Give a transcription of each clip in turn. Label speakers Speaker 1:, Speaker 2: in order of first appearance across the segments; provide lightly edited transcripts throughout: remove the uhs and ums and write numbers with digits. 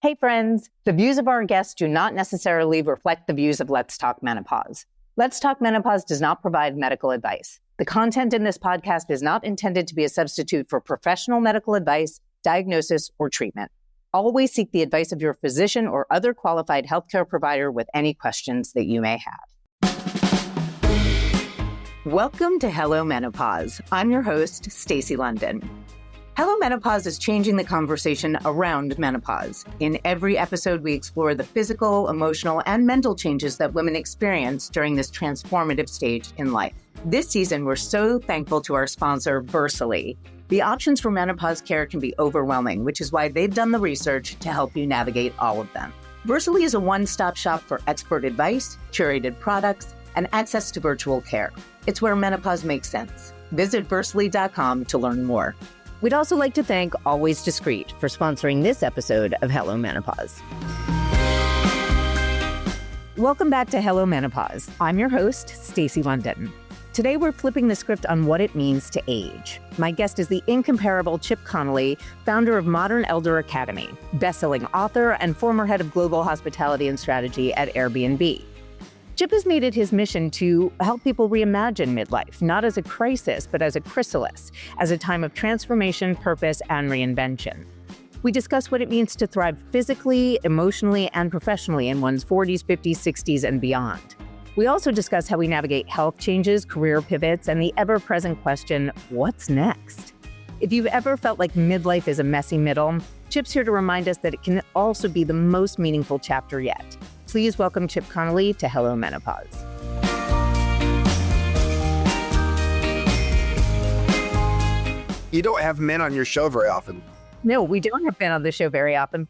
Speaker 1: Hey friends, the views of our guests do not necessarily reflect the views of Let's Talk Menopause. Let's Talk Menopause does not provide medical advice. The content in this podcast is not intended to be a substitute for professional medical advice, diagnosis, or treatment. Always seek the advice of your physician or other qualified healthcare provider with any questions that you may have. Welcome to Hello Menopause. I'm your host, Stacey London. Hello Menopause is changing the conversation around menopause. In every episode, we explore the physical, emotional, and mental changes that women experience during this transformative stage in life. This season, we're so thankful to our sponsor, Versally. The options for menopause care can be overwhelming, which is why they've done the research to help you navigate all of them. Versally is a one-stop shop for expert advice, curated products, and access to virtual care. It's where menopause makes sense. Visit Versally.com to learn more. We'd also like to thank Always Discreet for sponsoring this episode of Hello Menopause. Welcome back to Hello Menopause. I'm your host, Stacey London. Today, we're flipping the script on what it means to age. My guest is the incomparable Chip Conley, founder of Modern Elder Academy, best-selling author, and former head of global hospitality and strategy at Airbnb. Chip has made it his mission to help people reimagine midlife, not as a crisis, but as a chrysalis, as a time of transformation, purpose, and reinvention. We discuss what it means to thrive physically, emotionally, and professionally in one's 40s, 50s, 60s, and beyond. We also discuss how we navigate health changes, career pivots, and the ever-present question, what's next? If you've ever felt like midlife is a messy middle, Chip's here to remind us that it can also be the most meaningful chapter yet. Please welcome Chip Conley to Hello Menopause.
Speaker 2: You don't have men on your show very often.
Speaker 1: No, we don't have men on the show very often.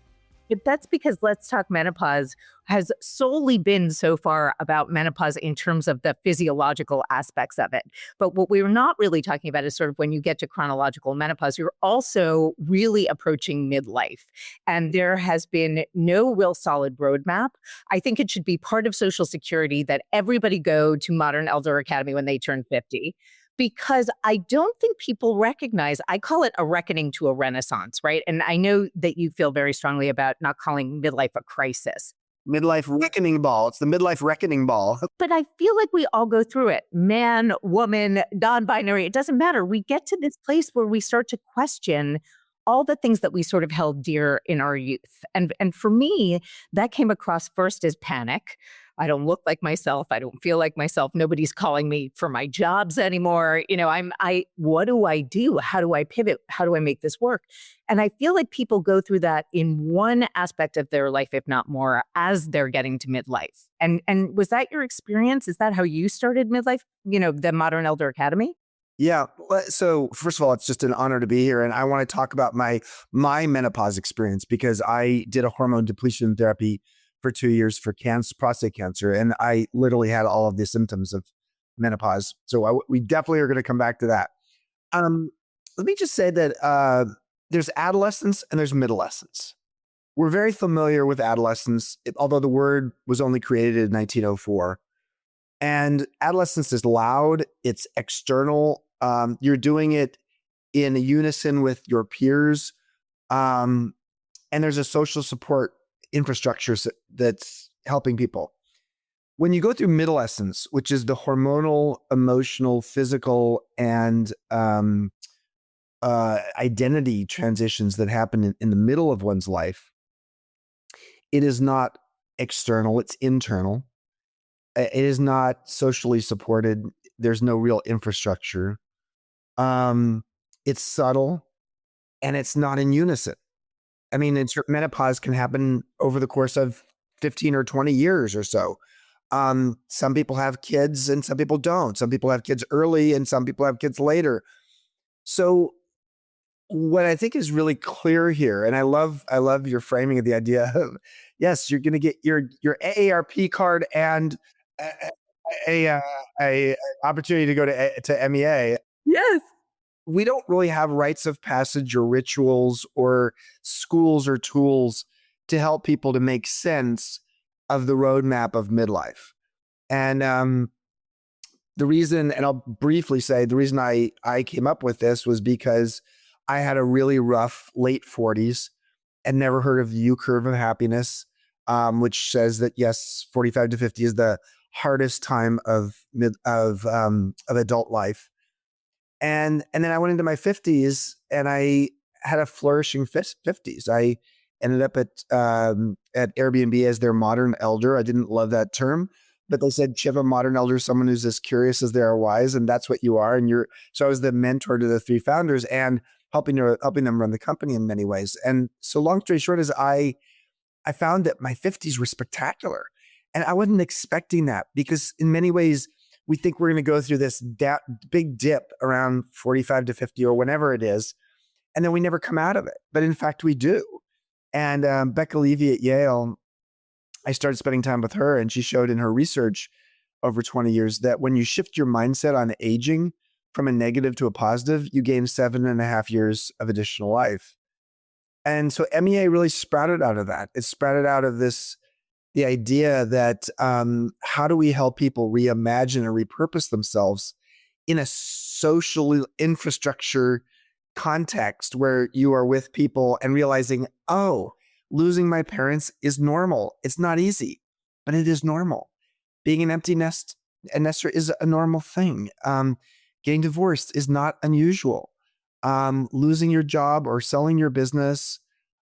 Speaker 1: But that's because Let's Talk Menopause has solely been so far about menopause in terms of the physiological aspects of it. But what we're not really talking about is sort of when you get to chronological menopause, you're also really approaching midlife. And there has been no real solid roadmap. I think it should be part of Social Security that everybody go to Modern Elder Academy when they turn 50. Because I don't think people recognize, I call it a reckoning to a renaissance, right? And I know that you feel very strongly about not calling midlife a crisis.
Speaker 2: Midlife reckoning ball. It's the midlife reckoning ball.
Speaker 1: But I feel like we all go through it. Man, woman, non-binary, it doesn't matter. We get to this place where we start to question all the things that we sort of held dear in our youth. And for me, that came across first as panic. I don't look like myself. I don't feel like myself. Nobody's calling me for my jobs anymore. You know, what do I do? How do I pivot? How do I make this work? And I feel like people go through that in one aspect of their life, if not more, as they're getting to midlife. And was that your experience? Is that how you started midlife? You know, the Modern Elder Academy?
Speaker 2: Yeah. So first of all, it's just an honor to be here. And I want to talk about my menopause experience because I did a hormone depletion therapy for 2 years for prostate cancer. And I literally had all of the symptoms of menopause. So we definitely are going to come back to that. Let me just say that there's adolescence and there's midolescence. We're very familiar with adolescence, although the word was only created in 1904. And adolescence is loud, it's external. You're doing it in unison with your peers. And there's a social support infrastructure that's helping people. When you go through midolescence, which is the hormonal, emotional, physical, and identity transitions that happen in the middle of one's life, it is not external, it's internal. It is not socially supported. There's no real infrastructure. It's subtle and it's not in unison. I mean, menopause can happen over the course of 15 or 20 years or so. Some people have kids and some people don't. Some people have kids early and some people have kids later. So what I think is really clear here, and I love your framing of the idea of, yes, you're going to get your AARP card and a opportunity to go to MEA.
Speaker 1: Yes.
Speaker 2: We don't really have rites of passage or rituals or schools or tools to help people to make sense of the roadmap of midlife. And the reason, and I'll briefly say, the reason I came up with this was because I had a really rough late 40s and never heard of the U curve of happiness, which says that yes, 45 to 50 is the hardest time of adult life. And then I went into my 50s and I had a flourishing 50s. I ended up at Airbnb as their modern elder. I didn't love that term, but they said, Chip, a modern elder is someone who's as curious as they are wise, and that's what you are. And so I was the mentor to the three founders and helping them run the company in many ways. And so long story short is I found that my 50s were spectacular. And I wasn't expecting that, because in many ways, we think we're going to go through this big dip around 45 to 50 or whenever it is, and then we never come out of it. But in fact, we do. And Becca Levy at Yale, I started spending time with her, and she showed in her research over 20 years that when you shift your mindset on aging from a negative to a positive, you gain 7.5 years of additional life. And so MEA really sprouted out of that. It sprouted out of the idea that how do we help people reimagine and repurpose themselves in a social infrastructure context where you are with people and realizing, oh, losing my parents is normal. It's not easy, but it is normal. Being an empty nester is a normal thing. Getting divorced is not unusual. Losing your job or selling your business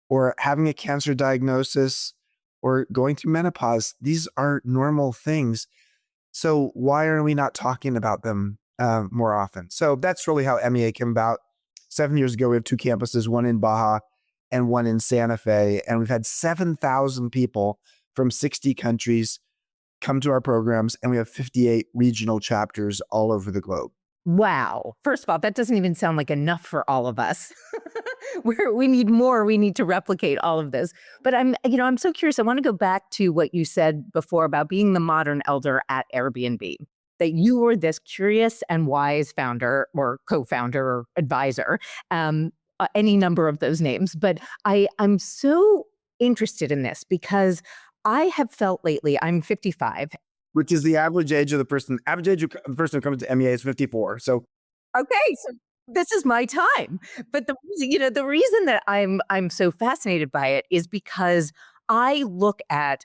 Speaker 2: or having a cancer diagnosis or going through menopause, these are normal things. So why are we not talking about them more often? So that's really how MEA came about. 7 years ago, we have 2 campuses, one in Baja and one in Santa Fe. And we've had 7,000 people from 60 countries come to our programs, and we have 58 regional chapters all over the globe.
Speaker 1: Wow. First of all, that doesn't even sound like enough for all of us. We need more. We need to replicate all of this. But I'm so curious. I want to go back to what you said before about being the modern elder at Airbnb, that you were this curious and wise founder or co-founder or advisor, any number of those names. But I'm so interested in this because I have felt lately, I'm 55.
Speaker 2: Which is the average age of the person. Average age of the person who comes to MEA is 54. So
Speaker 1: Okay, so this is my time. But the reason that I'm so fascinated by it is because I look at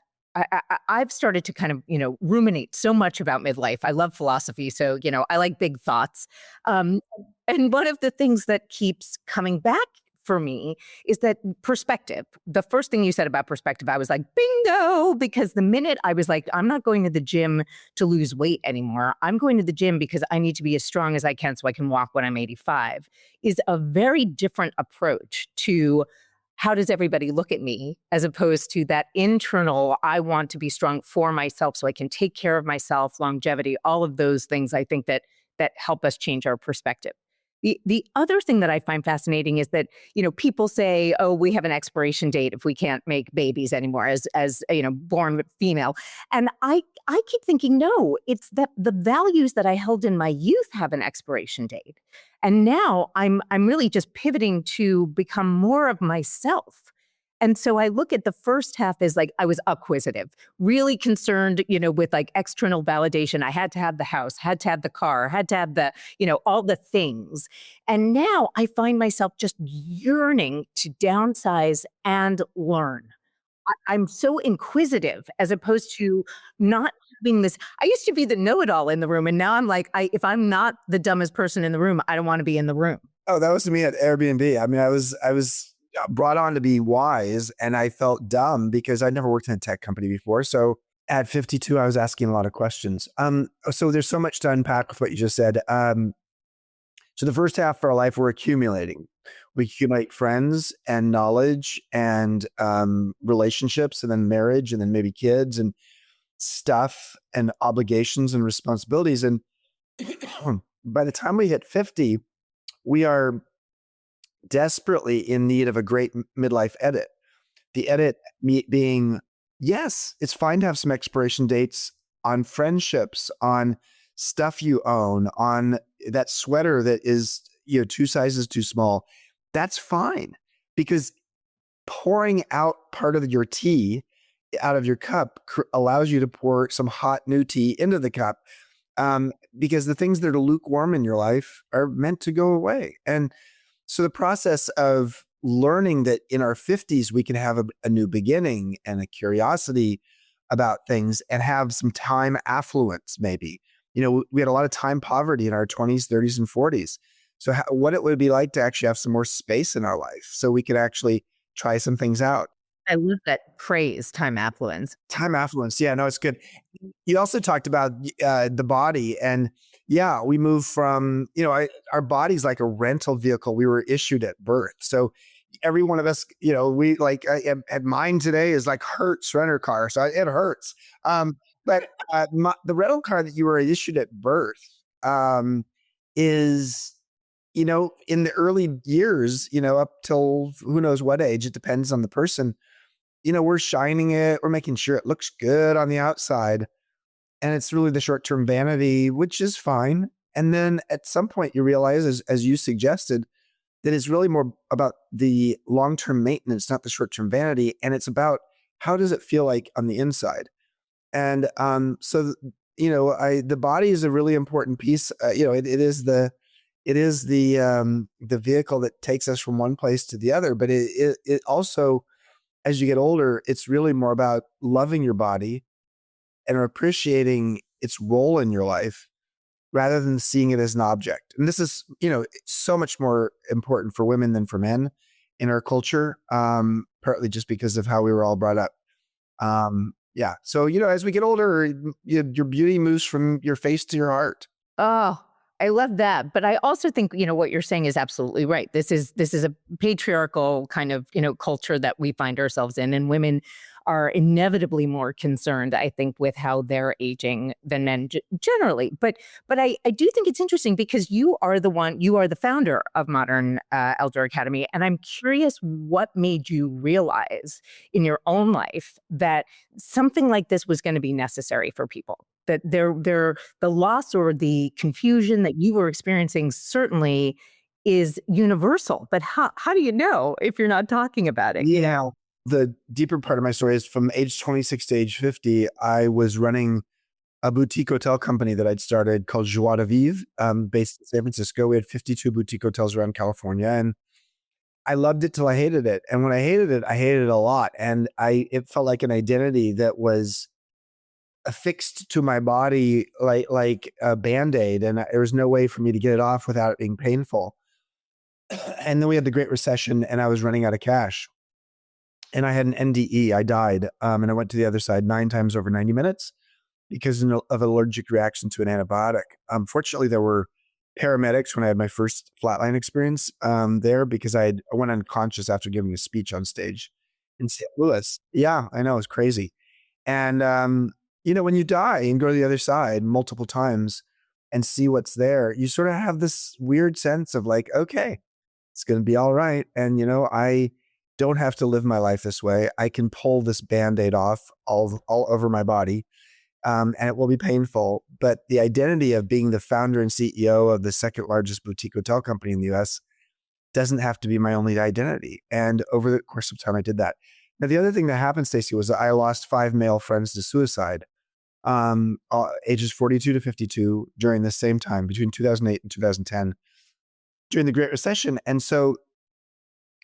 Speaker 1: I've started to kind of ruminate so much about midlife. I love philosophy, so I like big thoughts. Um, and one of the things that keeps coming back for me is that perspective. The first thing you said about perspective, I was like, bingo, because the minute I was like, I'm not going to the gym to lose weight anymore. I'm going to the gym because I need to be as strong as I can so I can walk when I'm 85, is a very different approach to how does everybody look at me, as opposed to that internal, I want to be strong for myself so I can take care of myself, longevity, all of those things I think that help us change our perspective. The other thing that I find fascinating is that, people say, oh, we have an expiration date if we can't make babies anymore as born female. And I keep thinking, no, it's that the values that I held in my youth have an expiration date. And now I'm really just pivoting to become more of myself. And so I look at the first half as like I was acquisitive, really concerned, with like external validation. I had to have the house, had to have the car, had to have the, all the things. And now I find myself just yearning to downsize and learn. I'm so inquisitive as opposed to not having this. I used to be the know-it-all in the room. And now I'm like, if I'm not the dumbest person in the room, I don't want to be in the room.
Speaker 2: Oh, that was me at Airbnb. I mean, I was brought on to be wise, and I felt dumb because I'd never worked in a tech company before. So at 52, I was asking a lot of questions. So there's so much to unpack with what you just said. So the first half of our life, we're accumulating. We accumulate friends and knowledge and relationships, and then marriage, and then maybe kids and stuff and obligations and responsibilities. And by the time we hit 50, we are desperately in need of a great midlife edit. The edit being, yes, it's fine to have some expiration dates on friendships, on stuff you own, on that sweater that is 2 sizes too small. That's fine, because pouring out part of your tea out of your cup allows you to pour some hot new tea into the cup, because the things that are lukewarm in your life are meant to go away. And so the process of learning that in our 50s, we can have a new beginning and a curiosity about things and have some time affluence, maybe. We had a lot of time poverty in our 20s, 30s, and 40s. So what it would be like to actually have some more space in our life so we could actually try some things out.
Speaker 1: I love that phrase, time affluence.
Speaker 2: Time affluence. Yeah, no, it's good. You also talked about the body. And yeah, we move from, our body's like a rental vehicle we were issued at birth. So every one of us, we like, at mine today is like Hertz renter car. So it hurts. But the rental car that you were issued at birth is, in the early years, up till who knows what age, it depends on the person, we're shining it, we're making sure it looks good on the outside. And it's really the short-term vanity, which is fine. And then at some point you realize, as you suggested, that it's really more about the long-term maintenance, not the short-term vanity. And it's about how does it feel like on the inside? And the body is a really important piece. It is the vehicle that takes us from one place to the other. But it also, as you get older, it's really more about loving your body and appreciating its role in your life rather than seeing it as an object. And this is, so much more important for women than for men in our culture, partly just because of how we were all brought up. Yeah. So, as we get older, your beauty moves from your face to your heart.
Speaker 1: Oh, I love that. But I also think, what you're saying is absolutely right. This is a patriarchal kind of, culture that we find ourselves in, and women are inevitably more concerned, I think, with how they're aging than men generally. But I do think it's interesting because you are the founder of Modern Elder Academy. And I'm curious what made you realize in your own life that something like this was going to be necessary for people, that the loss or the confusion that you were experiencing certainly is universal. But how do you know if you're not talking about it?
Speaker 2: Yeah. The deeper part of my story is from age 26 to age 50, I was running a boutique hotel company that I'd started called Joie de Vivre, based in San Francisco. We had 52 boutique hotels around California, and I loved it till I hated it. And when I hated it a lot. And it felt like an identity that was affixed to my body like a Band-Aid. And there was no way for me to get it off without it being painful. And then we had the Great Recession and I was running out of cash. And I had an NDE. I died. And I went to the other side 9 times over 90 minutes because of an allergic reaction to an antibiotic. Fortunately, there were paramedics when I had my first flatline experience there because I went unconscious after giving a speech on stage in St. Louis. Yeah, I know. It's crazy. And, when you die and go to the other side multiple times and see what's there, you sort of have this weird sense of like, okay, it's going to be all right. And, I don't have to live my life this way. I can pull this Band-Aid off all over my body. And it will be painful. But the identity of being the founder and CEO of the second largest boutique hotel company in the US doesn't have to be my only identity. And over the course of time, I did that. Now, the other thing that happened, Stacey, was that I lost 5 male friends to suicide, ages 42 to 52 during the same time, between 2008 and 2010, during the Great Recession. And so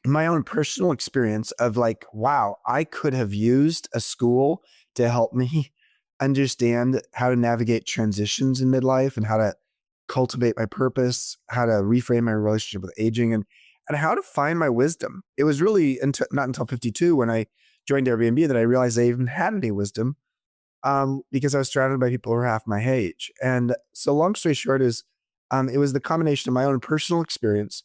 Speaker 2: my own personal experience of like, wow, I could have used a school to help me understand how to navigate transitions in midlife and how to cultivate my purpose, how to reframe my relationship with aging, and how to find my wisdom. It was really not until 52 when I joined Airbnb that I realized I even had any wisdom because I was surrounded by people who were half my age. And so long story short is it was the combination of my own personal experience,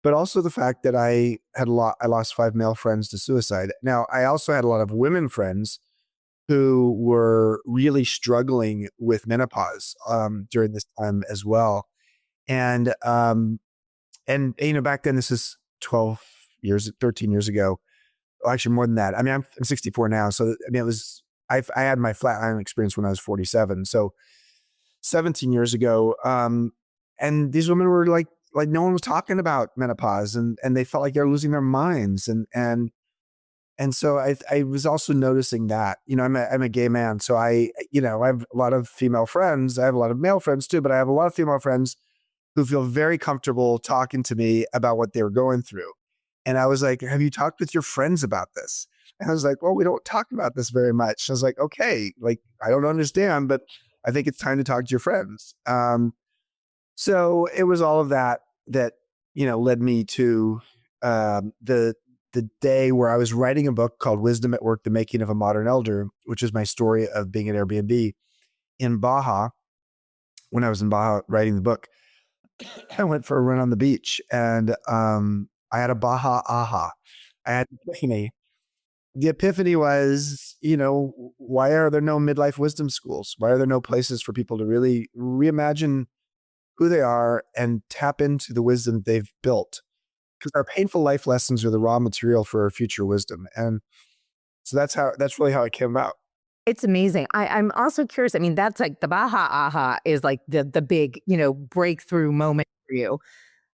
Speaker 2: but also the fact that I lost 5 male friends to suicide. Now, I also had a lot of women friends who were really struggling with menopause during this time as well. And back then, this is 13 years ago. Well, actually more than that. I mean, I'm 64 now. So, I mean, I had my flatline experience when I was 47. So 17 years ago. And these women were like no one was talking about menopause and they felt like they were losing their minds. And so I was also noticing that, I'm a gay man. So I have a lot of female friends. I have a lot of male friends too, but I have a lot of female friends who feel very comfortable talking to me about what they were going through. And I was like, have you talked with your friends about this? And I was like, well, we don't talk about this very much. I was like, okay, like, I don't understand, but I think it's time to talk to your friends. So it was all of that led me to the day where I was writing a book called Wisdom at Work, The Making of a Modern Elder, which is my story of being at Airbnb in Baja. When I was in Baja writing the book, I went for a run on the beach and I had a Baja aha. I had an epiphany. The epiphany was, why are there no midlife wisdom schools? Why are there no places for people to really reimagine who they are and tap into the wisdom they've built? Because our painful life lessons are the raw material for our future wisdom. And so that's really how it came about.
Speaker 1: It's amazing. I'm also curious. I mean, that's like the Baja Aha is like the big, breakthrough moment for you.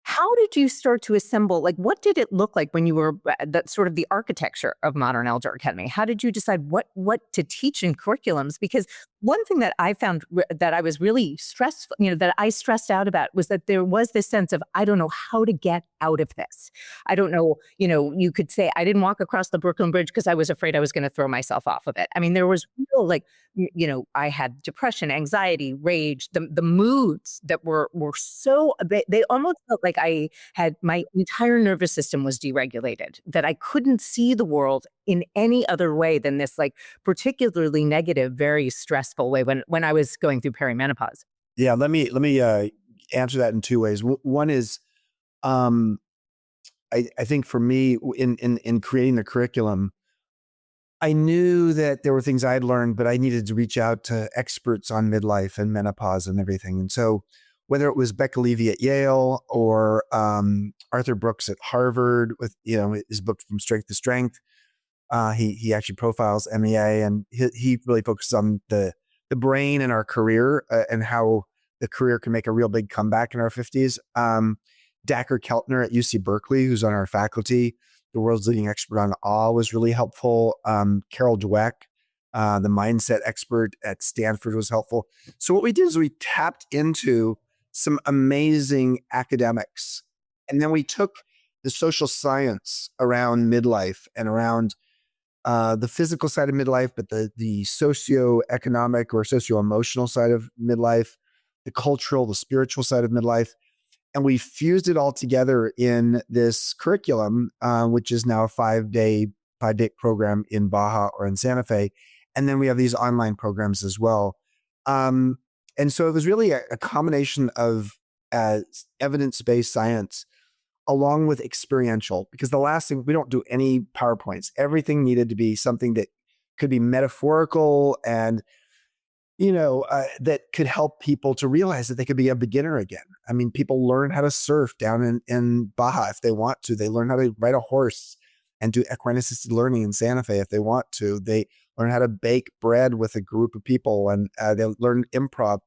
Speaker 1: How did you start to assemble? Like, what did it look like when you were that sort of the architecture of Modern Elder Academy? How did you decide what to teach in curriculums? Because one thing that I found that I was really stressed, that I stressed out about was that there was this sense of, I don't know how to get out of this. I don't know, you could say I didn't walk across the Brooklyn Bridge because I was afraid I was going to throw myself off of it. I mean, there was real like, I had depression, anxiety, rage, the moods that were so, they almost felt like I had my entire nervous system was deregulated, that I couldn't see the world in any other way than this like particularly negative, very stressful way when I was going through perimenopause.
Speaker 2: Yeah, let me answer that in two ways. One is, um, I think for me in creating the curriculum, I knew that there were things I had learned, but I needed to reach out to experts on midlife and menopause and everything. And so whether it was Becca Levy at Yale or Arthur Brooks at Harvard with, his book From Strength to Strength, he actually profiles MEA, and he really focuses on the brain and our career and how the career can make a real big comeback in our 50s. Dacher Keltner at UC Berkeley, who's on our faculty, the world's leading expert on awe, was really helpful. Carol Dweck, the mindset expert at Stanford, was helpful. So what we did is we tapped into some amazing academics, and then we took the social science around midlife and around the physical side of midlife, but the socio-economic or socio-emotional side of midlife, the cultural, the spiritual side of midlife. And we fused it all together in this curriculum, which is now a five-day program in Baja or in Santa Fe. And then we have these online programs as well. And so it was really a combination of evidence-based science along with experiential, because the last thing, we don't do any PowerPoints. Everything needed to be something that could be metaphorical and that could help people to realize that they could be a beginner again. I mean, people learn how to surf down in Baja if they want to. They learn how to ride a horse and do equine assisted learning in Santa Fe if they want to. They learn how to bake bread with a group of people, and they learn improv.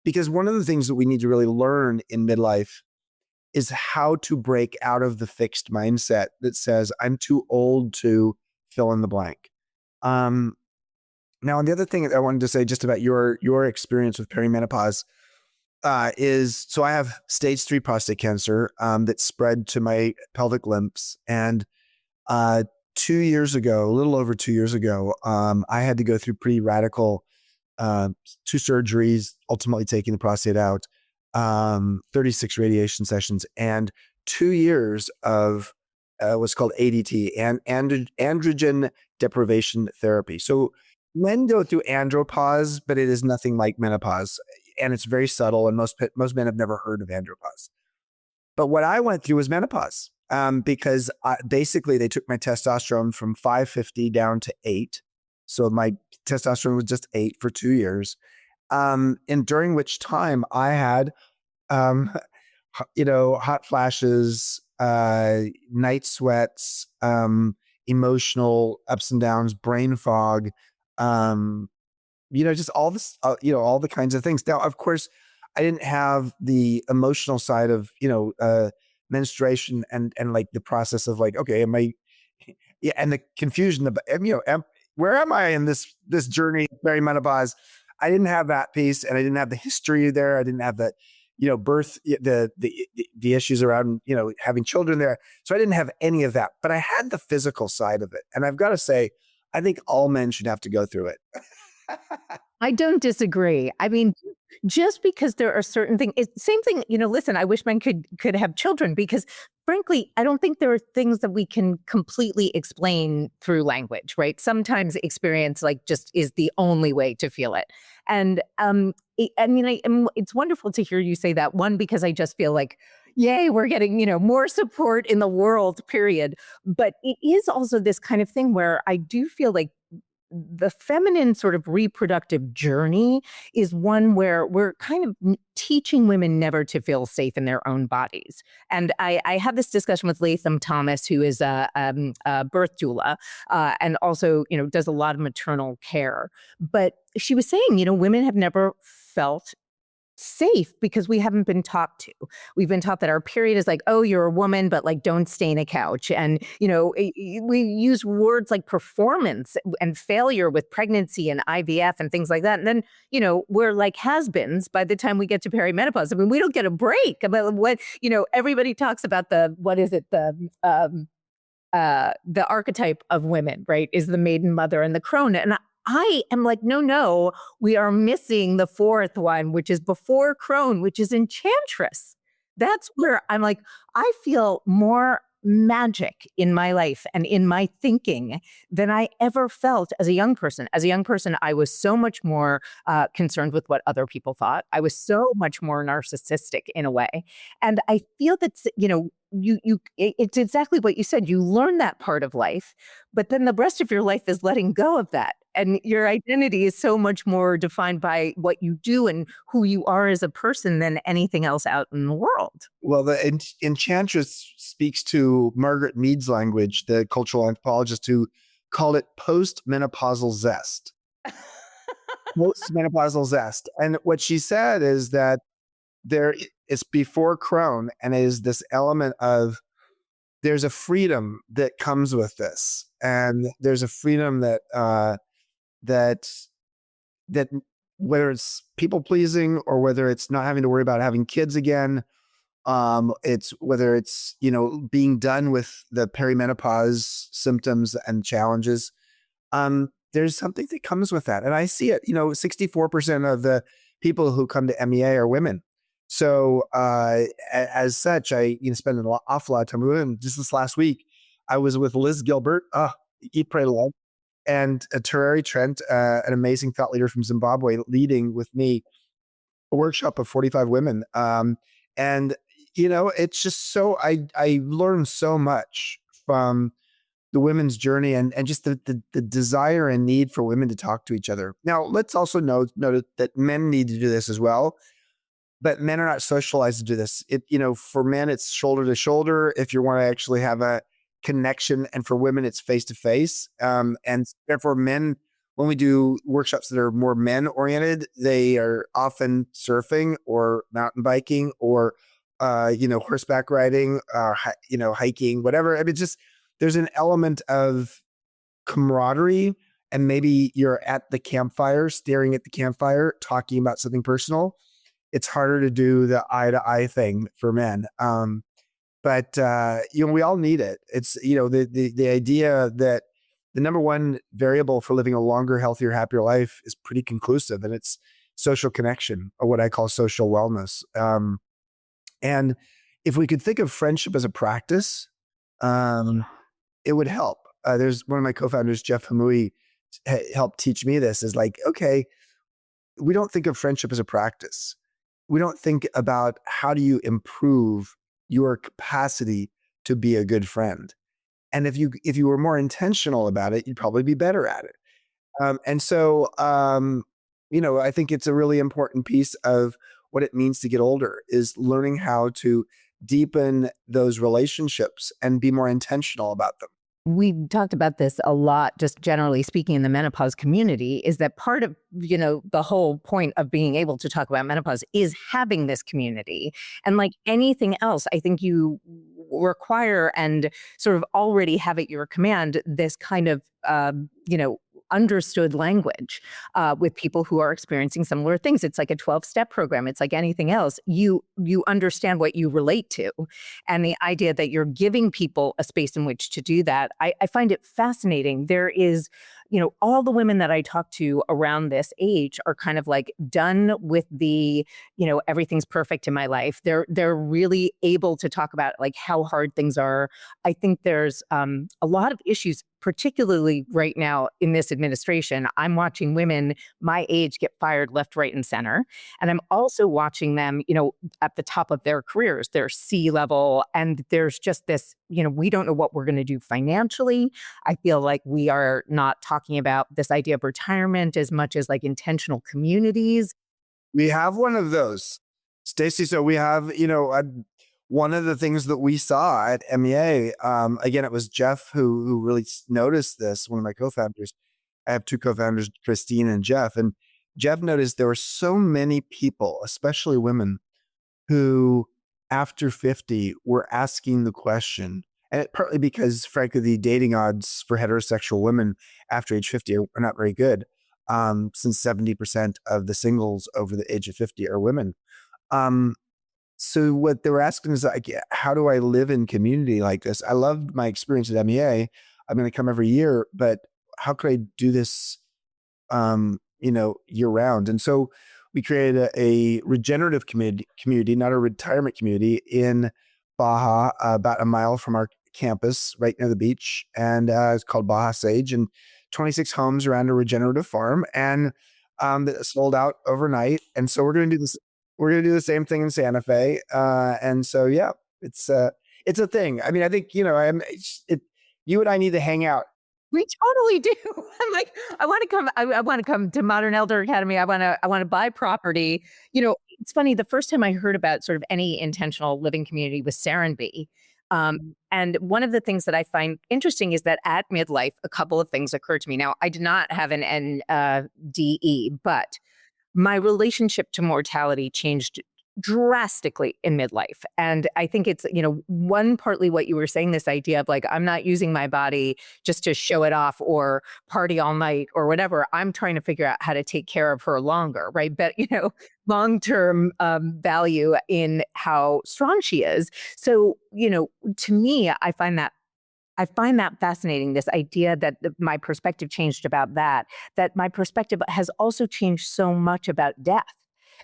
Speaker 2: Because one of the things that we need to really learn in midlife is how to break out of the fixed mindset that says, I'm too old to fill in the blank. Now, and the other thing that I wanted to say just about your experience with perimenopause is, so I have stage 3 prostate cancer that spread to my pelvic lymphs. And 2 years ago, a little over 2 years ago, I had to go through pretty radical 2 surgeries, ultimately taking the prostate out, 36 radiation sessions, and 2 years of what's called ADT, and androgen deprivation therapy. So men go through andropause, but it is nothing like menopause, and it's very subtle, and most men have never heard of andropause. But what I went through was menopause, because basically they took my testosterone from 550 down to 8. So my testosterone was just 8 for 2 years. And during which time I had, hot flashes, night sweats, emotional ups and downs, brain fog, just all this, all the kinds of things. Now, of course, I didn't have the emotional side of, menstruation and like the process of like, okay, yeah, and the confusion of, where am I in this journey, perimenopause? I didn't have that piece, and I didn't have the history there. I didn't have that, birth, the issues around, having children there. So I didn't have any of that, but I had the physical side of it. And I've got to say, I think all men should have to go through it.
Speaker 1: I don't disagree. I mean, just because there are certain things, same thing, listen, I wish men could have children because frankly, I don't think there are things that we can completely explain through language, right? Sometimes experience just is the only way to feel it. And it's wonderful to hear you say that, one, because I just feel like, yay, we're getting, more support in the world, period. But it is also this kind of thing where I do feel like the feminine sort of reproductive journey is one where we're kind of teaching women never to feel safe in their own bodies. And I had this discussion with Latham Thomas, who is a birth doula and also, does a lot of maternal care. But she was saying, women have never felt safe because we haven't been taught to. We've been taught that our period is like, oh, you're a woman, but don't stain a couch. And, we use words like performance and failure with pregnancy and IVF and things like that. And then, we're like has-beens by the time we get to perimenopause. I mean, we don't get a break about what, everybody talks about the archetype of women, right, is the maiden mother and the crone. And I am like, no, we are missing the fourth one, which is before crone, which is enchantress. That's where I'm like, I feel more magic in my life and in my thinking than I ever felt as a young person. As a young person, I was so much more concerned with what other people thought. I was so much more narcissistic in a way. And I feel that, it's exactly what you said. You learn that part of life, but then the rest of your life is letting go of that. And your identity is so much more defined by what you do and who you are as a person than anything else out in the world.
Speaker 2: Well, the enchantress speaks to Margaret Mead's language, the cultural anthropologist, who called it post-menopausal zest. Post-menopausal zest. And what she said is that there is before crone, and it is this element of there's a freedom that comes with this, and there's a freedom that whether it's people pleasing or whether it's not having to worry about having kids again, it's whether it's being done with the perimenopause symptoms and challenges. There's something that comes with that, and I see it. 64% of the people who come to MEA are women. So as such, I spend an awful lot of time with women. Just this last week, I was with Liz Gilbert, Eat, Pray, Love, and Terari Trent, an amazing thought leader from Zimbabwe, leading with me a workshop of 45 women. And it's just so I learned so much from the women's journey and just the desire and need for women to talk to each other. Now, let's also note that men need to do this as well. But men are not socialized to do this. For men, it's shoulder to shoulder if you want to actually have a connection. And for women, it's face to face. And therefore, men, when we do workshops that are more men oriented, they are often surfing or mountain biking or, horseback riding, hiking, whatever. I mean, there's an element of camaraderie. And maybe you're at the campfire, staring at the campfire, talking about something personal. It's harder to do the eye to eye thing for men. But we all need it. It's, the idea that the number one variable for living a longer, healthier, happier life is pretty conclusive, and it's social connection, or what I call social wellness. And if we could think of friendship as a practice, it would help. There's one of my co-founders, Jeff Hamui, helped teach me this, is like, okay, we don't think of friendship as a practice. We don't think about how do you improve your capacity to be a good friend. And if you were more intentional about it, you'd probably be better at it. And so, I think it's a really important piece of what it means to get older is learning how to deepen those relationships and be more intentional about them.
Speaker 1: We talked about this a lot, just generally speaking in the menopause community, is that part of, the whole point of being able to talk about menopause is having this community. And like anything else, I think you require and sort of already have at your command this kind of, understood language with people who are experiencing similar things. It's like a 12-step program. It's like anything else. You understand what you relate to. And the idea that you're giving people a space in which to do that, I find it fascinating. There is, all the women that I talk to around this age are kind of like done with the, everything's perfect in my life. They're really able to talk about like how hard things are. I think there's a lot of issues, particularly right now in this administration. I'm watching women my age get fired left, right, and center. And I'm also watching them, at the top of their careers, they're C-level. And there's just this, we don't know what we're going to do financially. I feel like we are not talking about this idea of retirement as much as like intentional communities.
Speaker 2: We have one of those, Stacey. So we have, one of the things that we saw at MEA, again, it was Jeff who really noticed this, one of my co-founders. I have two co-founders, Christine and Jeff. And Jeff noticed there were so many people, especially women, who after 50 were asking the question, and partly because, frankly, the dating odds for heterosexual women after age 50 are not very good, since 70% of the singles over the age of 50 are women. So what they were asking is like, how do I live in community like this? I loved my experience at MEA. I'm going to come every year, but how could I do this, year round? And so we created a regenerative community, not a retirement community, in Baja, about a mile from our campus, right near the beach. And it's called Baja Sage, and 26 homes around a regenerative farm. And that sold out overnight. And so we're going to do this. We're going to do the same thing in Santa Fe. And so, yeah, it's a thing. I mean, I think, you and I need to hang out.
Speaker 1: We totally do. I'm like, I want to come. I want to come to Modern Elder Academy. I want to buy property. It's funny. The first time I heard about sort of any intentional living community was Serenbe. And one of the things that I find interesting is that at midlife, a couple of things occurred to me. Now, I did not have an NDE, but my relationship to mortality changed drastically in midlife. And I think it's, one partly what you were saying, this idea of like, I'm not using my body just to show it off or party all night or whatever. I'm trying to figure out how to take care of her longer, right? But, long-term value in how strong she is. So, to me, I find that fascinating, this idea that my perspective changed about that my perspective has also changed so much about death,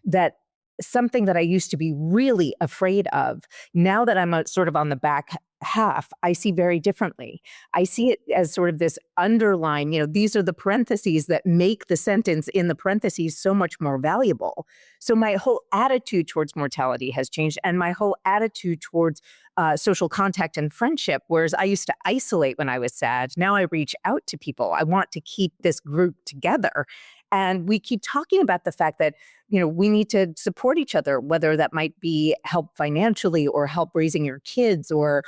Speaker 1: that something that I used to be really afraid of, now that I'm sort of on the back half, I see very differently. I see it as sort of this underlying, these are the parentheses that make the sentence in the parentheses so much more valuable. So my whole attitude towards mortality has changed, and my whole attitude towards social contact and friendship. Whereas I used to isolate when I was sad, now I reach out to people. I want to keep this group together. And we keep talking about the fact that, we need to support each other, whether that might be help financially or help raising your kids or,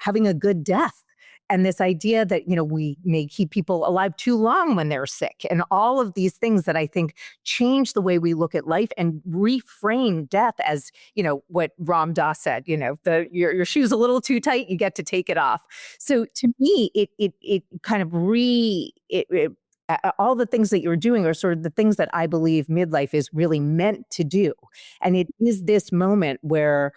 Speaker 1: having a good death. And this idea that, we may keep people alive too long when they're sick, and all of these things that I think change the way we look at life and reframe death as, what Ram Dass said, your shoe's a little too tight, you get to take it off. So to me, it kind of all the things that you're doing are sort of the things that I believe midlife is really meant to do. And it is this moment where,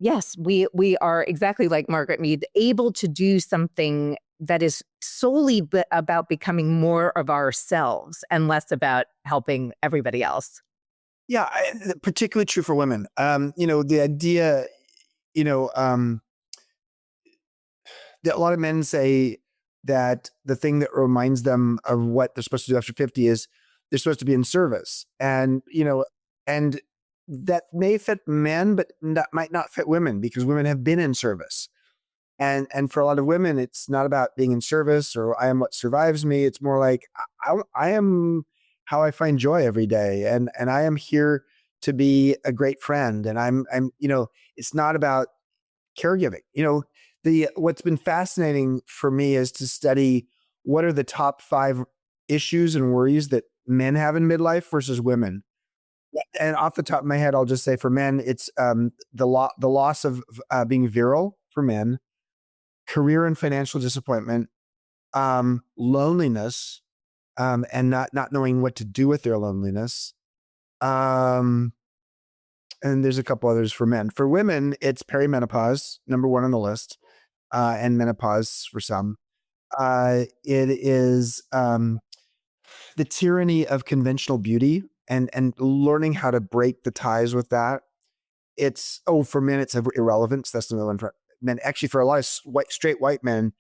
Speaker 1: yes, we are exactly like Margaret Mead, able to do something that is solely about becoming more of ourselves and less about helping everybody else.
Speaker 2: Yeah, particularly true for women. The idea, that a lot of men say that the thing that reminds them of what they're supposed to do after 50 is they're supposed to be in service. And, and that may fit men, but that might not fit women, because women have been in service. And for a lot of women, it's not about being in service or I am what survives me. It's more like I am how I find joy every day. And I am here to be a great friend. And I'm, it's not about caregiving. What's been fascinating for me is to study what are the top 5 issues and worries that men have in midlife versus women. And off the top of my head, I'll just say for men, it's the loss of being virile for men, career and financial disappointment, loneliness, and not knowing what to do with their loneliness. And there's a couple others for men. For women, it's perimenopause, number one on the list, and menopause for some. It is the tyranny of conventional beauty and learning how to break the ties with that. It's, for men, it's irrelevance. That's another one for men. Actually, for a lot of straight white men,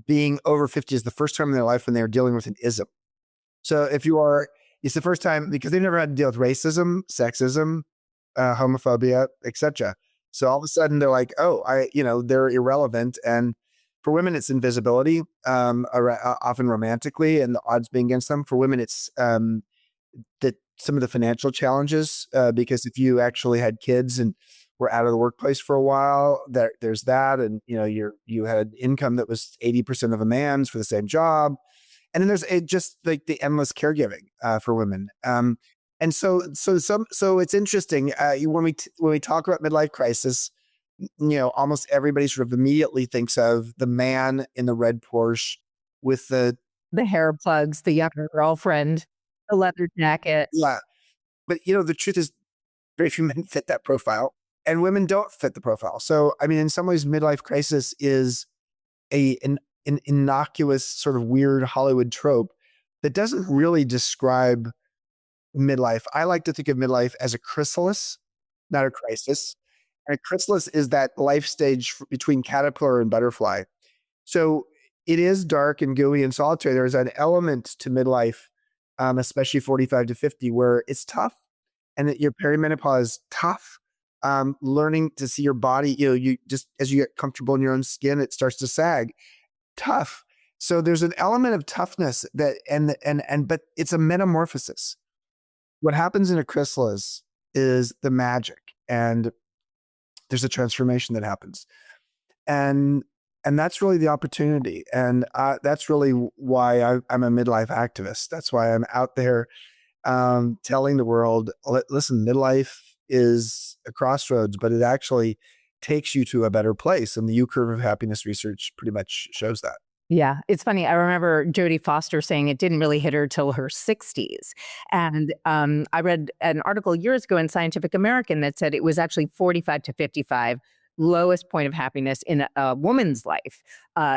Speaker 2: being over 50 is the first time in their life when they're dealing with an ism. So it's the first time because they've never had to deal with racism, sexism, homophobia, etc. So all of a sudden they're like, they're irrelevant. And for women, it's invisibility, often romantically, and the odds being against them. For women, it's that some of the financial challenges, because if you actually had kids and were out of the workplace for a while, there's that, and you had income that was 80% of a man's for the same job. And then there's just like the endless caregiving for women. And so it's interesting when we talk about midlife crisis, almost everybody sort of immediately thinks of the man in the red Porsche with the
Speaker 1: hair plugs, the younger girlfriend, the leather jacket.
Speaker 2: Yeah. But the truth is very few men fit that profile, and women don't fit the profile. So, I mean, in some ways, midlife crisis is an innocuous sort of weird Hollywood trope that doesn't really describe midlife. I like to think of midlife as a chrysalis, not a crisis. And a chrysalis is that life stage between caterpillar and butterfly. So it is dark and gooey and solitary. There's an element to midlife, especially 45 to 50, where it's tough, and that your perimenopause is tough. Learning to see your body, you just as you get comfortable in your own skin, it starts to sag. Tough. So there's an element of toughness but it's a metamorphosis. What happens in a chrysalis is the magic, and there's a transformation that happens. And that's really the opportunity. And that's really why I'm a midlife activist. That's why I'm out there telling the world, listen, midlife is a crossroads, but it actually takes you to a better place. And the U-curve of happiness research pretty much shows that.
Speaker 1: Yeah, it's funny. I remember Jodie Foster saying it didn't really hit her till her 60s. And I read an article years ago in Scientific American that said it was actually 45 to 55, lowest point of happiness in a woman's life,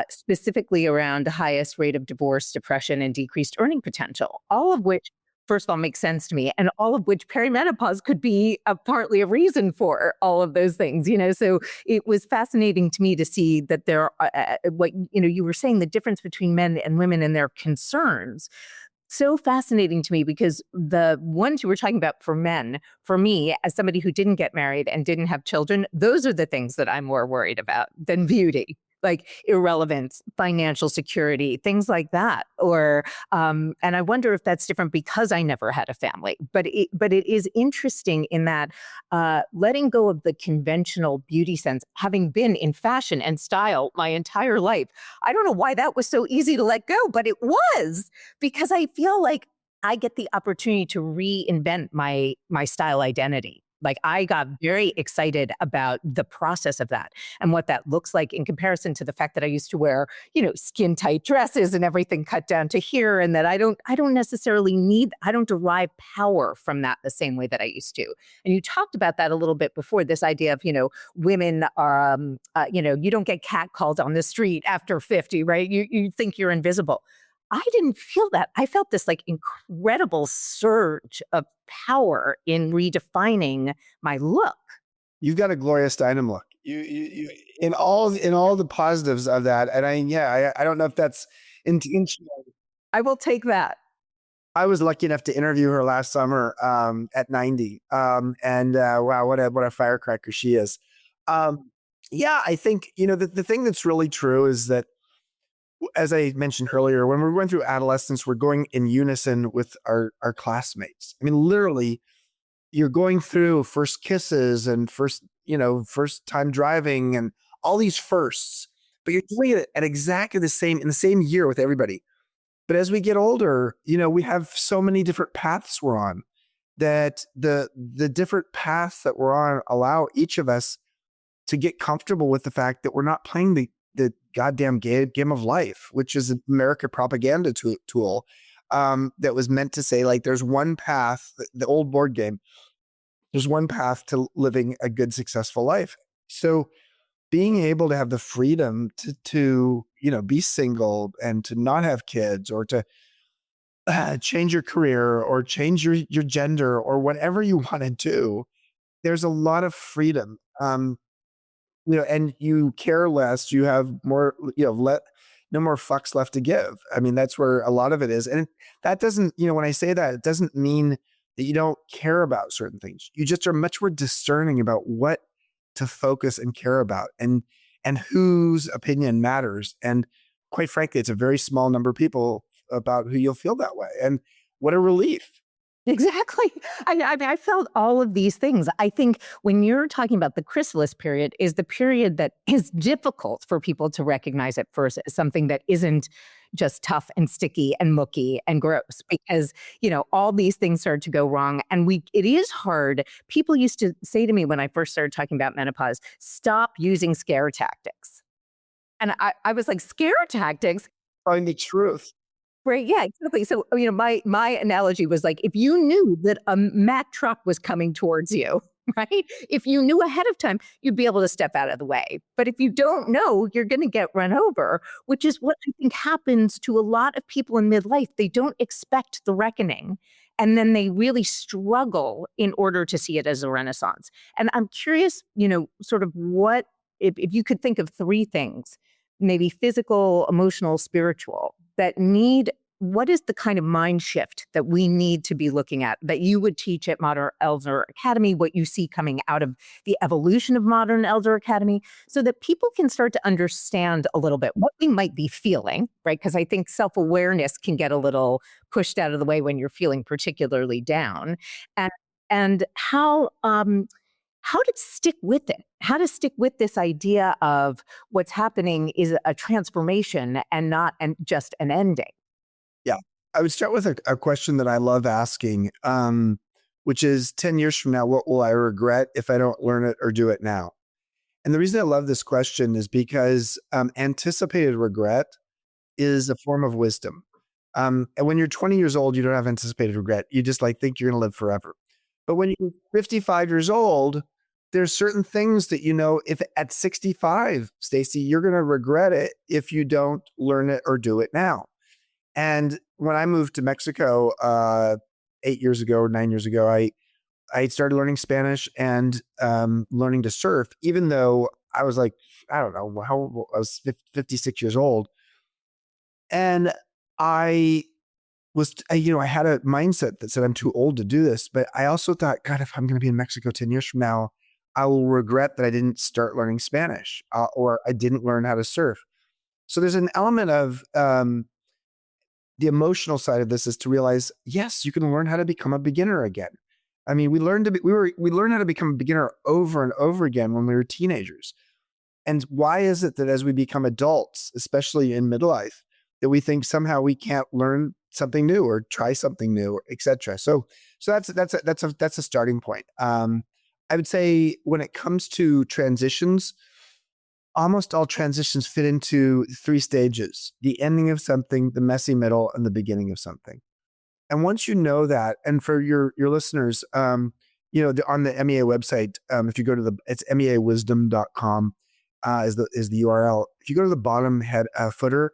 Speaker 1: specifically around the highest rate of divorce, depression, and decreased earning potential, all of which, first of all, makes sense to me, and all of which perimenopause could be partly a reason for all of those things, So it was fascinating to me to see that there, what you were saying, the difference between men and women and their concerns. So fascinating to me because the ones you were talking about for men, for me, as somebody who didn't get married and didn't have children, those are the things that I'm more worried about than beauty. Like irrelevance, financial security, things like that. Or, and I wonder if that's different because I never had a family. But it is interesting in that letting go of the conventional beauty sense, having been in fashion and style my entire life, I don't know why that was so easy to let go, but it was, because I feel like I get the opportunity to reinvent my style identity. Like I got very excited about the process of that and what that looks like in comparison to the fact that I used to wear, skin tight dresses and everything cut down to here. And that I don't necessarily I don't derive power from that the same way that I used to. And you talked about that a little bit before, this idea of, women are, you don't get catcalled on the street after 50, right? You think you're invisible. I didn't feel that. I felt this like incredible surge of power in redefining my look.
Speaker 2: You've got a Gloria Steinem look. You in all the positives of that. And I don't know if that's intentional.
Speaker 1: I will take that.
Speaker 2: I was lucky enough to interview her last summer at 90. And wow, what a firecracker she is. I think, the thing that's really true is that, as I mentioned earlier, when we're going through adolescence, we're going in unison with our classmates. I mean, literally, you're going through first kisses and first time driving and all these firsts, but you're doing it at exactly in the same year with everybody. But as we get older, we have so many different paths we're on, that the different paths that we're on allow each of us to get comfortable with the fact that we're not playing the goddamn game of life, which is an American propaganda tool. that was meant to say, like, there's one path, the old board game, there's one path to living a good, successful life. So being able to have the freedom to be single and to not have kids, or to change your career, or change your gender, or whatever you want to do, there's a lot of freedom. And you care less, you have more, no more fucks left to give. I mean, that's where a lot of it is. And that doesn't, when I say that, it doesn't mean that you don't care about certain things. You just are much more discerning about what to focus and care about, and whose opinion matters. And quite frankly, it's a very small number of people about who you'll feel that way. And what a relief.
Speaker 1: Exactly. I mean, I felt all of these things. I think when you're talking about the chrysalis period is the period that is difficult for people to recognize at first as something that isn't just tough and sticky and mucky and gross, because, all these things start to go wrong. And it is hard. People used to say to me when I first started talking about menopause, stop using scare tactics. And I was like, scare tactics?
Speaker 2: Find the truth.
Speaker 1: Right. Yeah, exactly. So, my analogy was like, if you knew that a Mack truck was coming towards you, right? If you knew ahead of time, you'd be able to step out of the way. But if you don't know, you're going to get run over, which is what I think happens to a lot of people in midlife. They don't expect the reckoning. And then they really struggle in order to see it as a renaissance. And I'm curious, sort of what, if you could think of three things, maybe physical, emotional, spiritual, what is the kind of mind shift that we need to be looking at, that you would teach at Modern Elder Academy, what you see coming out of the evolution of Modern Elder Academy, so that people can start to understand a little bit what we might be feeling, right? Because I think self-awareness can get a little pushed out of the way when you're feeling particularly down. And how to stick with it, how to stick with this idea of what's happening is a transformation and not just an ending.
Speaker 2: Yeah. I would start with a question that I love asking, which is 10 years from now, what will I regret if I don't learn it or do it now? And the reason I love this question is because anticipated regret is a form of wisdom. And when you're 20 years old, you don't have anticipated regret. You just think you're going to live forever. But when you're 55 years old, there's certain things that, if at 65, Stacy, you're going to regret it if you don't learn it or do it now. And when I moved to Mexico 8 years ago or 9 years ago, I started learning Spanish and learning to surf, even though I was I don't know, I was 56 years old. And I had a mindset that said I'm too old to do this. But I also thought, God, if I'm going to be in Mexico 10 years from now, I will regret that I didn't start learning Spanish or I didn't learn how to surf. So there's an element of the emotional side of this is to realize, yes, you can learn how to become a beginner again. I mean, we learned how to become a beginner over and over again when we were teenagers. And why is it that as we become adults, especially in midlife, that we think somehow we can't learn something new or try something new, et cetera? So that's a starting point. I would say when it comes to transitions, almost all transitions fit into three stages: the ending of something, the messy middle, and the beginning of something. And once you know that, and for your listeners, on the MEA website, if you go to it's meawisdom.com is the URL. If you go to the bottom footer,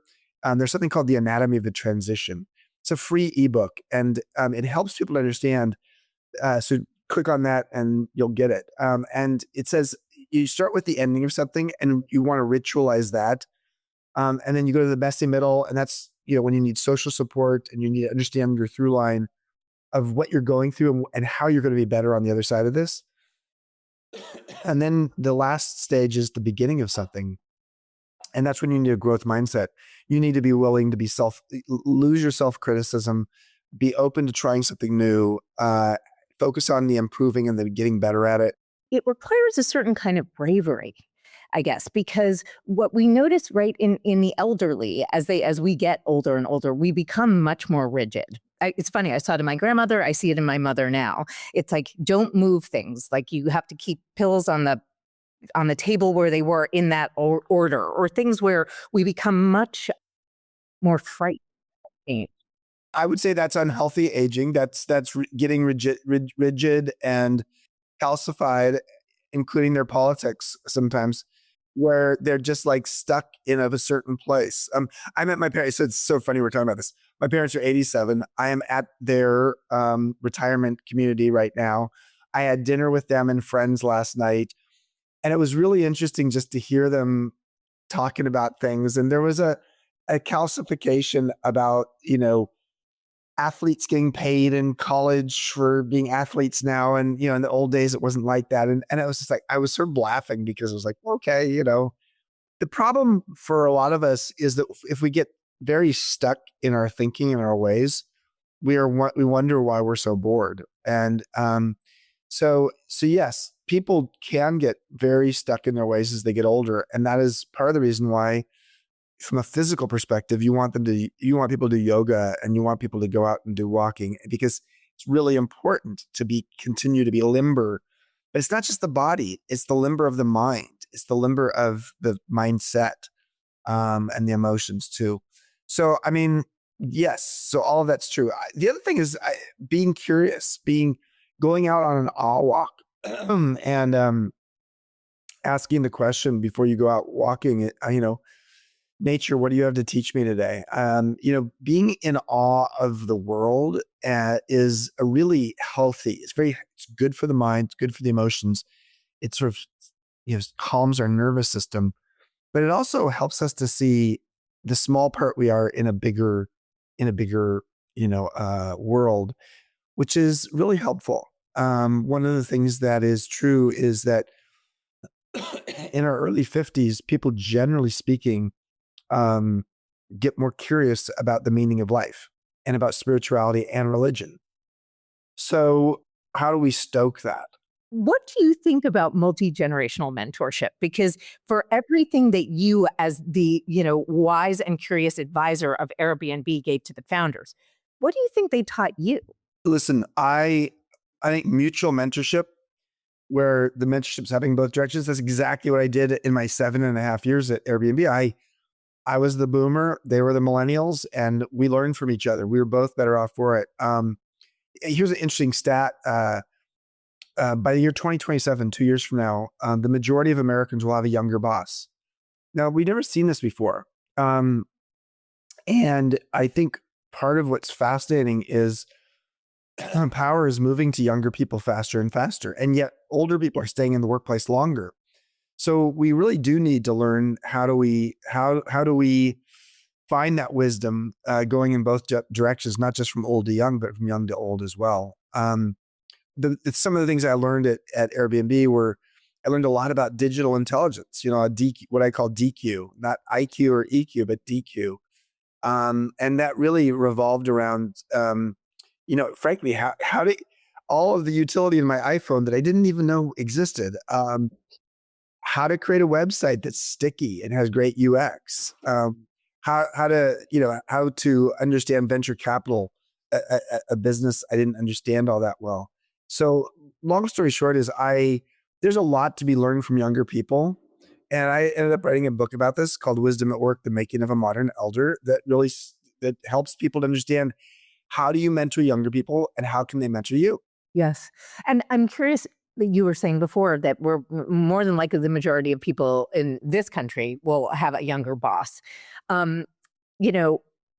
Speaker 2: there's something called the Anatomy of the Transition. It's a free ebook, and it helps people understand. So click on that, and you'll get it. And it says you start with the ending of something, and you want to ritualize that. And then you go to the messy middle, and that's when you need social support and you need to understand your through line of what you're going through and how you're going to be better on the other side of this. And then the last stage is the beginning of something. And that's when you need a growth mindset. You need to be willing to lose your self-criticism, be open to trying something new, focus on the improving and the getting better at it.
Speaker 1: It requires a certain kind of bravery, I guess, because what we notice right in the elderly, as we get older and older, we become much more rigid. It's funny. I saw it in my grandmother. I see it in my mother now. It's like, don't move things. Like you have to keep pills on the table where they were in that order, or things where we become much more frightened.
Speaker 2: I would say that's unhealthy aging. Getting rigid and calcified, including their politics sometimes, where they're just like stuck in a certain place. I met my parents. So it's so funny we're talking about this. My parents are 87. I am at their retirement community right now. I had dinner with them and friends last night, and it was really interesting just to hear them talking about things. And there was a calcification about, athletes getting paid in college for being athletes now. And, in the old days, it wasn't like that. And it was just like, I was sort of laughing because it was like, okay, the problem for a lot of us is that if we get very stuck in our thinking and our ways, we wonder why we're so bored. And so yes, people can get very stuck in their ways as they get older. And that is part of the reason why, from a physical perspective, you want people to do yoga and you want people to go out and do walking, because it's really important to continue to be limber. But it's not just the body, it's the limber of the mind. It's the limber of the mindset, and the emotions too. So, I mean, yes. So all of that's true. The other thing is being curious, going out on an awe walk and asking the question before you go out walking, nature, what do you have to teach me today? Being in awe of the world is a really healthy. It's good for the mind. It's good for the emotions. It sort of, calms our nervous system, but it also helps us to see the small part we are in a bigger, world, which is really helpful. One of the things that is true is that in our early 50s, people, generally speaking, get more curious about the meaning of life and about spirituality and religion. So how do we stoke that?
Speaker 1: What do you think about multi-generational mentorship? Because for everything that you, as the, wise and curious advisor of Airbnb, gave to the founders, what do you think they taught you?
Speaker 2: Listen, I think mutual mentorship, where the mentorship's happening both directions, that's exactly what I did in my 7.5 years at Airbnb. I was the boomer, they were the millennials, and we learned from each other. We were both better off for it. Here's an interesting stat. By the year 2027, 2 years from now, the majority of Americans will have a younger boss. Now, we've never seen this before. And I think part of what's fascinating is power is moving to younger people faster and faster. And yet older people are staying in the workplace longer. So we really do need to learn how do we find that wisdom going in both directions, not just from old to young, but from young to old as well. Some of the things I learned at Airbnb were, I learned a lot about digital intelligence, what I call DQ, not IQ or EQ, but DQ. And that really revolved around, frankly, how to all of the utility in my iPhone that I didn't even know existed. How to create a website that's sticky and has great UX. How to understand venture capital, a business I didn't understand all that well. So long story short is there's a lot to be learned from younger people. And I ended up writing a book about this called Wisdom at Work, The Making of a Modern Elder, that helps people to understand, how do you mentor younger people and how can they mentor you?
Speaker 1: Yes. And I'm curious that you were saying before that we're more than likely the majority of people in this country will have a younger boss. Um,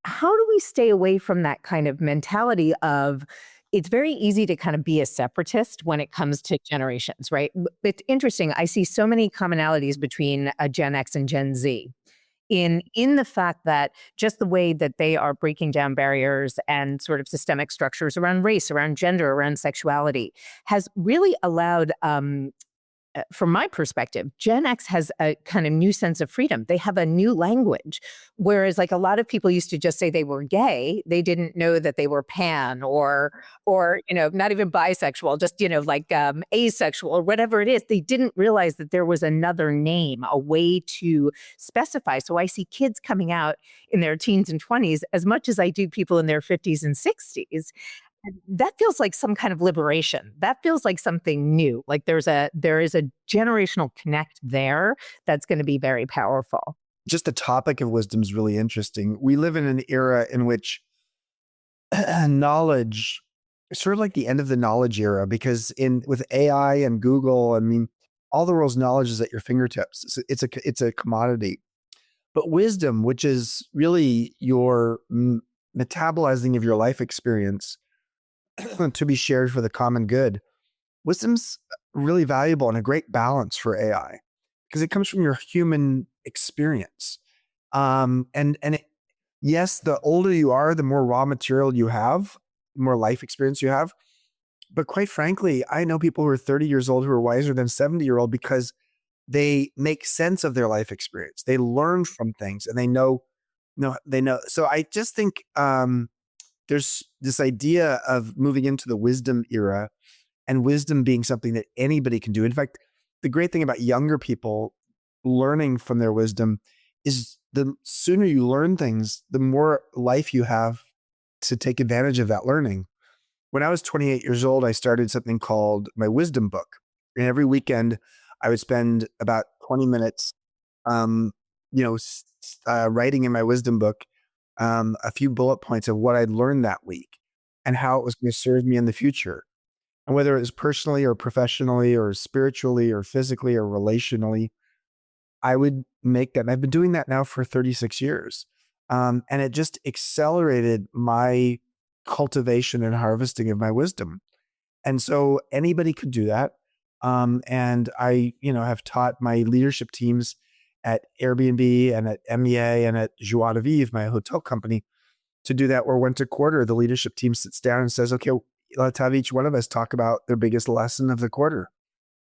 Speaker 1: how do we stay away from that kind of mentality of, it's very easy to kind of be a separatist when it comes to generations, right? It's interesting. I see so many commonalities between Gen X and Gen Z in the fact that just the way that they are breaking down barriers and sort of systemic structures around race, around gender, around sexuality has really allowed, from my perspective, Gen X has a kind of new sense of freedom. They have a new language. Whereas like a lot of people used to just say they were gay. They didn't know that they were pan or not even bisexual, just, asexual or whatever it is. They didn't realize that there was another name, a way to specify. So I see kids coming out in their teens and 20s as much as I do people in their 50s and 60s. That feels like some kind of liberation. That feels like something new. Like there is a generational connect there that's going to be very powerful.
Speaker 2: Just the topic of wisdom is really interesting. We live in an era in which knowledge, sort of like the end of the knowledge era, because with AI and Google, I mean, all the world's knowledge is at your fingertips. It's a commodity. But wisdom, which is really your metabolizing of your life experience to be shared for the common good, wisdom's really valuable and a great balance for AI because it comes from your human experience. Yes, the older you are, the more raw material you have, the more life experience you have. But quite frankly, I know people who are 30 years old who are wiser than 70-year-old because they make sense of their life experience. They learn from things and they know. So I just think there's this idea of moving into the wisdom era and wisdom being something that anybody can do. In fact, the great thing about younger people learning from their wisdom is the sooner you learn things, the more life you have to take advantage of that learning. When I was 28 years old, I started something called my wisdom book. And every weekend I would spend about 20 minutes, um, writing in my wisdom book, a few bullet points of what I'd learned that week and how it was going to serve me in the future. And whether it was personally or professionally or spiritually or physically or relationally, I would make that. And I've been doing that now for 36 years. And it just accelerated my cultivation and harvesting of my wisdom. And so anybody could do that. And I, have taught my leadership teams at Airbnb and at MEA and at Joie de Vivre, my hotel company, to do that, where once a quarter, the leadership team sits down and says, okay, let's have each one of us talk about their biggest lesson of the quarter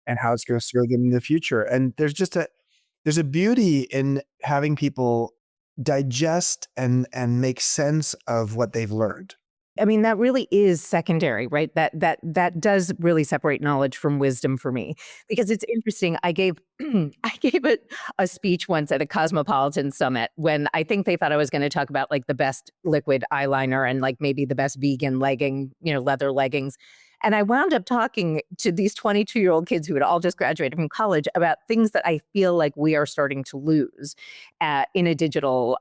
Speaker 2: and how it's going to serve them in the future. And there's a beauty in having people digest and make sense of what they've learned.
Speaker 1: I mean, that really is secondary, right? That does really separate knowledge from wisdom for me, because it's interesting. I gave I gave a speech once at a Cosmopolitan Summit when I think they thought I was going to talk about like the best liquid eyeliner and like maybe the best vegan leather leggings. And I wound up talking to these 22-year-old kids who had all just graduated from college about things that I feel like we are starting to lose in a digital,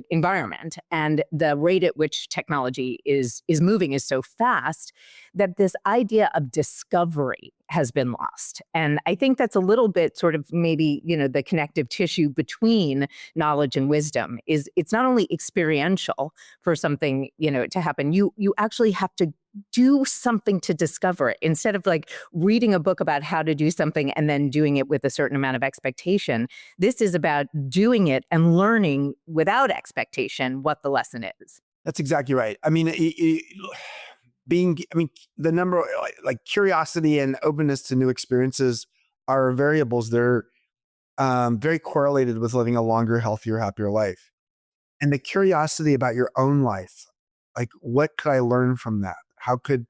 Speaker 1: environment. And the rate at which technology is moving is so fast that this idea of discovery has been lost. And I think that's a little bit sort of maybe, the connective tissue between knowledge and wisdom is it's not only experiential for something, to happen. You actually have to do something to discover it instead of like reading a book about how to do something and then doing it with a certain amount of expectation. This is about doing it and learning without expectation what the lesson is.
Speaker 2: That's exactly right. I mean, the number, like curiosity and openness to new experiences are variables. They're very correlated with living a longer, healthier, happier life. And the curiosity about your own life, like what could I learn from that? How could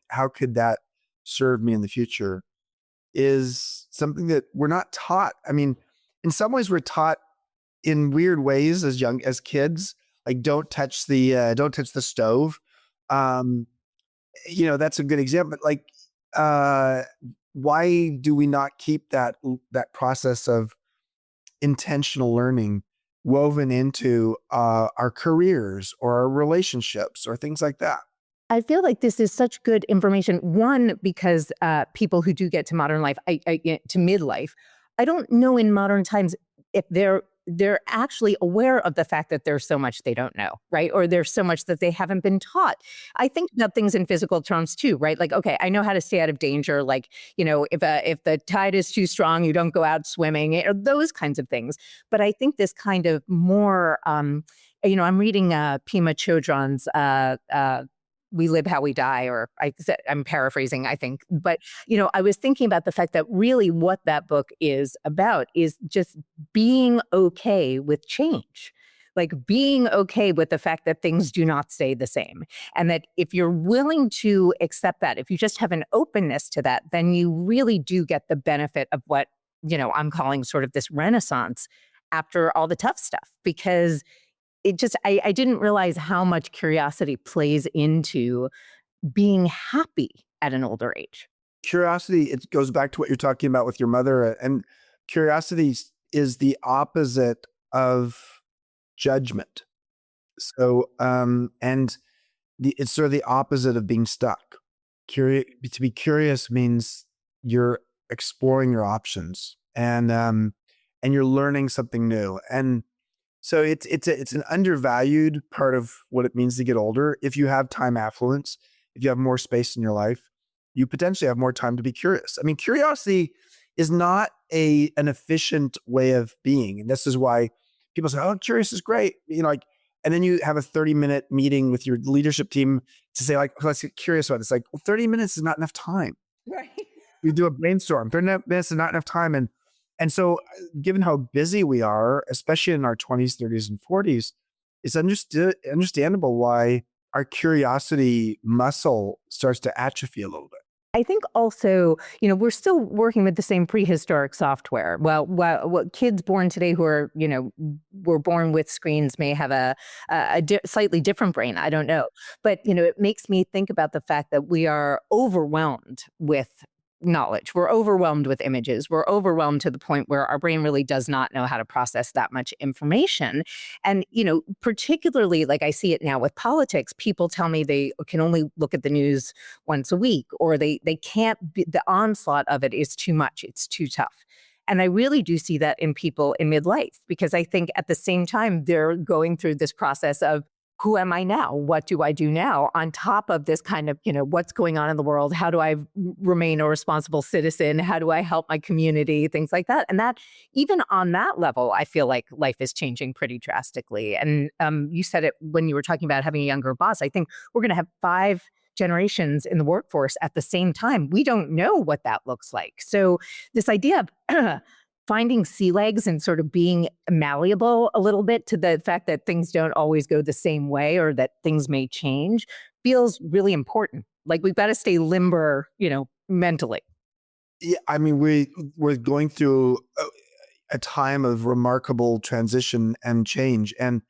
Speaker 2: that serve me in the future, is something that we're not taught. I mean, in some ways we're taught in weird ways as kids, like don't touch the stove. Um, that's a good example. Like, why do we not keep that process of intentional learning woven into our careers or our relationships or things like that?
Speaker 1: I feel like this is such good information. One, because people who do get to modern life, to midlife, I don't know in modern times if they're actually aware of the fact that there's so much they don't know, right? Or there's so much that they haven't been taught. I think about things in physical terms too, right? Like, okay, I know how to stay out of danger. Like, if the tide is too strong, you don't go out swimming, or those kinds of things. But I think this kind of more, I'm reading Pema Chodron's We Live How We Die, or I'm paraphrasing, I think. But, I was thinking about the fact that really what that book is about is just being okay with change. Like being okay with the fact that things do not stay the same. And that if you're willing to accept that, if you just have an openness to that, then you really do get the benefit of what, I'm calling sort of this renaissance after all the tough stuff. Because I didn't realize how much curiosity plays into being happy at an older age.
Speaker 2: Curiosity, it goes back to what you're talking about with your mother, and curiosity is the opposite of judgment. So, and It's sort of the opposite of being stuck. To be curious means you're exploring your options and you're learning something new. And so it's an undervalued part of what it means to get older. If you have time affluence, if you have more space in your life, you potentially have more time to be curious. I mean, curiosity is not an efficient way of being. And this is why people say, oh, curious is great. And then you have a 30-minute meeting with your leadership team to say, like, let's get curious about this. Like, well, 30 minutes is not enough time.
Speaker 1: Right.
Speaker 2: We do a brainstorm. 30 minutes is not enough time. And so given how busy we are, especially in our 20s, 30s, and 40s, it's understandable why our curiosity muscle starts to atrophy a little bit.
Speaker 1: I think also, we're still working with the same prehistoric software. Well, what kids born today who are, were born with screens may have a slightly different brain. I don't know. But, it makes me think about the fact that we are overwhelmed with knowledge. We're overwhelmed with images. We're overwhelmed to the point where our brain really does not know how to process that much information. And, particularly like I see it now with politics, people tell me they can only look at the news once a week, or they can't, the onslaught of it is too much. It's too tough. And I really do see that in people in midlife, because I think at the same time, they're going through this process of, who am I now? What do I do now? On top of this kind of, what's going on in the world? How do I remain a responsible citizen? How do I help my community? Things like that. And that, even on that level, I feel like life is changing pretty drastically. And you said it when you were talking about having a younger boss. I think we're going to have 5 generations in the workforce at the same time. We don't know what that looks like. So this idea of finding sea legs and sort of being malleable a little bit to the fact that things don't always go the same way, or that things may change, feels really important. Like, we've got to stay limber, mentally.
Speaker 2: Yeah, I mean, we're going through a time of remarkable transition and change. And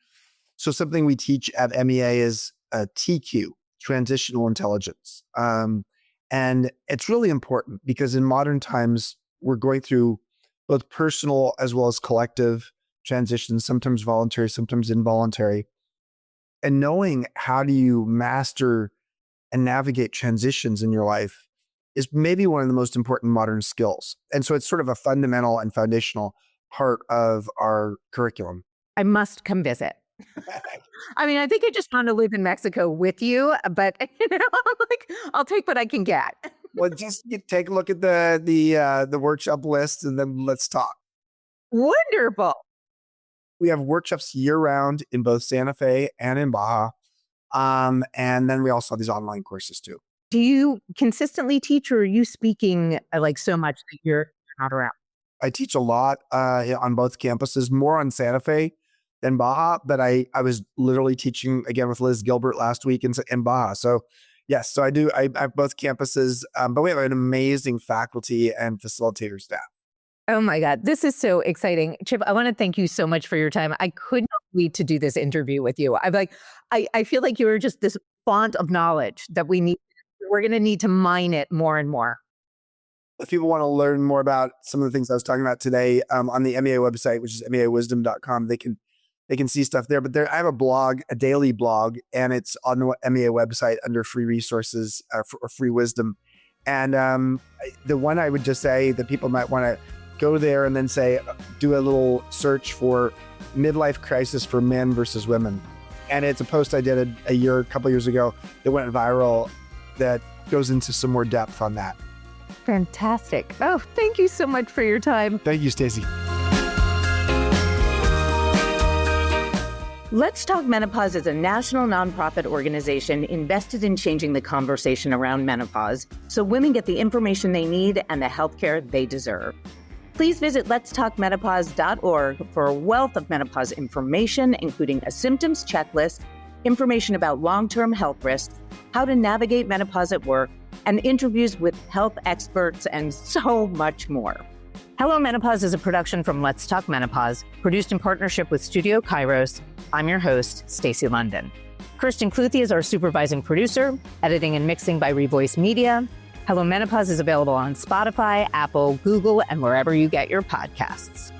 Speaker 2: so something we teach at MEA is TQ, transitional intelligence. And it's really important because in modern times, we're going through both personal as well as collective transitions, sometimes voluntary, sometimes involuntary. And knowing how do you master and navigate transitions in your life is maybe one of the most important modern skills. And so it's sort of a fundamental and foundational part of our curriculum.
Speaker 1: I must come visit. I mean, I think I just want to live in Mexico with you, but I'll take what I can get.
Speaker 2: Well, just take a look at the workshop list, and then let's talk.
Speaker 1: Wonderful.
Speaker 2: We have workshops year round in both Santa Fe and in Baja. And then we also have these online courses too.
Speaker 1: Do you consistently teach, or are you speaking like so much that you're not around?
Speaker 2: I teach a lot on both campuses, more on Santa Fe than Baja, but I was literally teaching again with Liz Gilbert last week in Baja. So yes, so I do. I have both campuses, but we have an amazing faculty and facilitator staff.
Speaker 1: Oh my God, this is so exciting. Chip, I want to thank you so much for your time. I could not wait to do this interview with you. I feel like you're just this font of knowledge that we're going to need to mine it more and more.
Speaker 2: If people want to learn more about some of the things I was talking about today, on the MEA website, which is meawisdom.com, they can see stuff there. But I have a blog, a daily blog, and it's on the MEA website under free resources or free wisdom. And the one I would just say that people might want to go there and then do a little search for midlife crisis for men versus women. And it's a post I did a couple years ago that went viral that goes into some more depth on that.
Speaker 1: Fantastic. Oh, thank you so much for your time.
Speaker 2: Thank you, Stacy.
Speaker 1: Let's Talk Menopause is a national nonprofit organization invested in changing the conversation around menopause so women get the information they need and the healthcare they deserve. Please visit letstalkmenopause.org for a wealth of menopause information, including a symptoms checklist, information about long-term health risks, how to navigate menopause at work, and interviews with health experts, and so much more. Hello Menopause is a production from Let's Talk Menopause, produced in partnership with Studio Kairos. I'm your host, Stacey London. Kirsten Cluthe is our supervising producer, editing and mixing by Revoice Media. Hello Menopause is available on Spotify, Apple, Google, and wherever you get your podcasts.